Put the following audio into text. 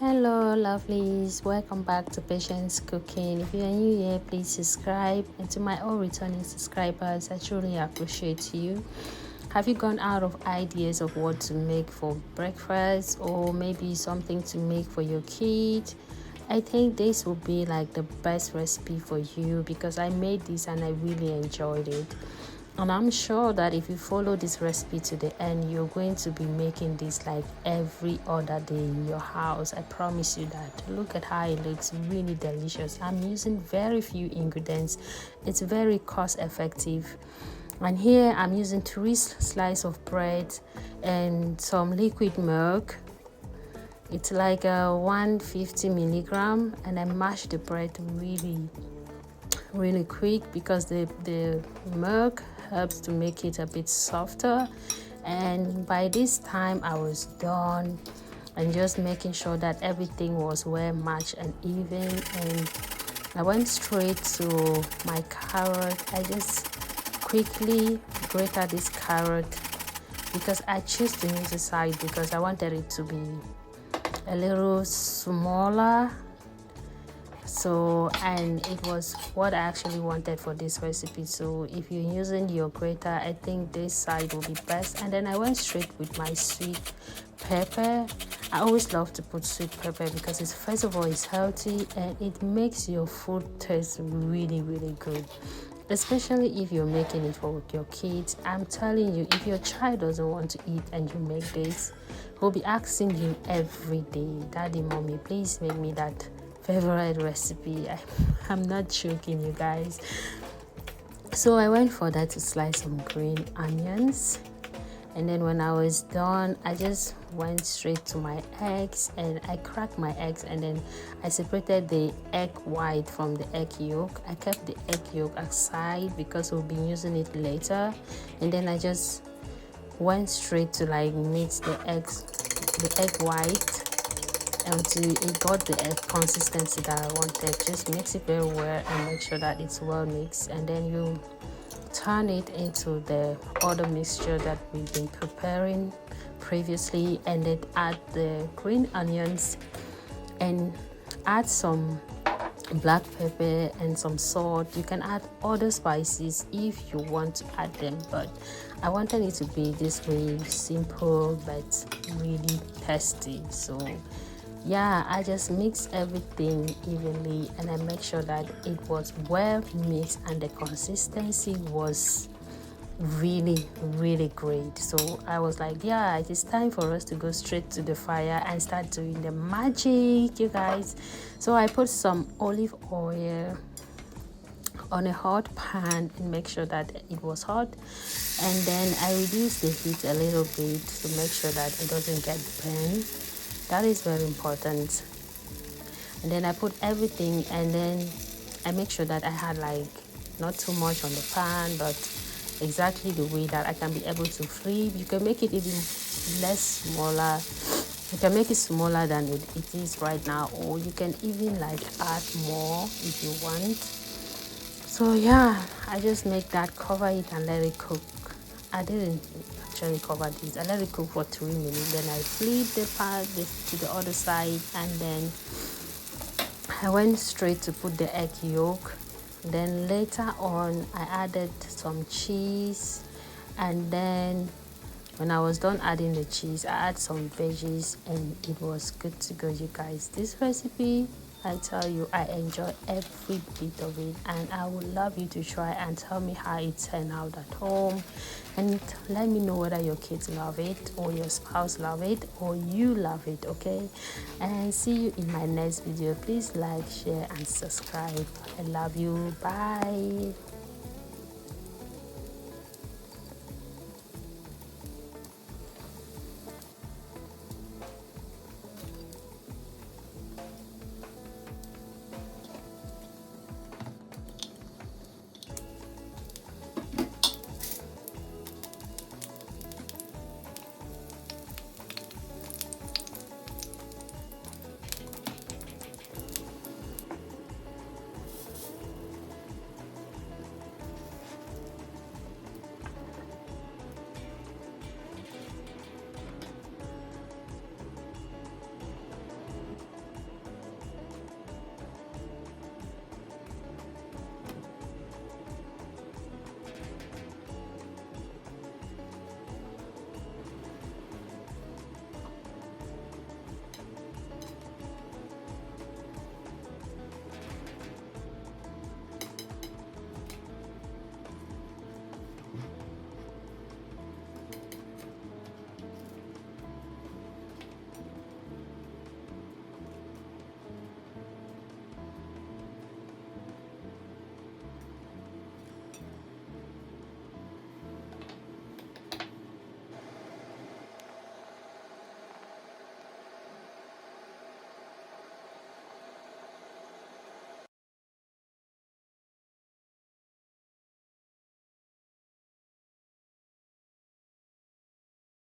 Hello lovelies, welcome back to Patience Cooking. If you are new here, please subscribe, and to my all returning subscribers, I truly appreciate you. Have you gone out of ideas of what to make for breakfast, or maybe something to make for your kid? I think this will be like the best recipe for you because I made this and I really enjoyed it. And I'm sure that if you follow this recipe to the end, you're going to be making this like every other day in your house. I promise you that. Look at how it looks, really delicious. I'm using very few ingredients. It's very cost effective. And here I'm using 3 slices of bread and some liquid milk. It's like a 150 milligram, and I mash the bread really quick because the milk helps to make it a bit softer. And by this time I was done and just making sure that everything was well matched and even. And I went straight to my carrot. I just quickly grated this carrot because I choose to use the side because I wanted it to be a little smaller. And it was what I actually wanted for this recipe. So if you're using your grater, I think this side will be best. And then I went straight with my sweet pepper. I always love to put sweet pepper because it's, first of all, it's healthy and it makes your food taste really good, especially if you're making it for your kids. I'm telling you, if your child doesn't want to eat and you make this, he'll be asking you every day, "Daddy, mommy, please make me that favorite recipe." I'm not joking, you guys. So I went for that to slice some green onions, and then when I was done, I just went straight to my eggs and I cracked my eggs, and then I separated the egg white from the egg yolk. I kept the egg yolk aside because we'll be using it later. And then I just went straight to like mix the egg white until it got the egg consistency that I wanted. Just mix it very well and make sure that it's well mixed, and then you turn it into the other mixture that we've been preparing previously, and then add the green onions and add some black pepper and some salt. You can add other spices if you want to add them, but I wanted it to be this way, simple but really tasty. So yeah, I just mix everything evenly and I make sure that it was well mixed and the consistency was really great. So I was like, yeah, it is time for us to go straight to the fire and start doing the magic, you guys. So I put some olive oil on a hot pan and make sure that it was hot, and then I reduce the heat a little bit to make sure that it doesn't get burned. That is very important. And then I put everything, and then I make sure that I had like not too much on the pan, but exactly the way that I can be able to flip. You can make it even less smaller. You can make it smaller than it is right now, or you can even like add more if you want. So yeah, I just make that, cover it and let it cook. I didn't actually cover this. I let it cook for 3 minutes. Then I flip the pan to the other side, and then I went straight to put the egg yolk. Then later on, I added some cheese, and then when I was done adding the cheese, I add some veggies, and it was good to go, you guys. This recipe, I tell you, I enjoy every bit of it, and I would love you to try and tell me how it turned out at home, and let me know whether your kids love it, or your spouse love it, or you love it. Okay, and see you in my next video. Please like, share and subscribe. I love you. Bye.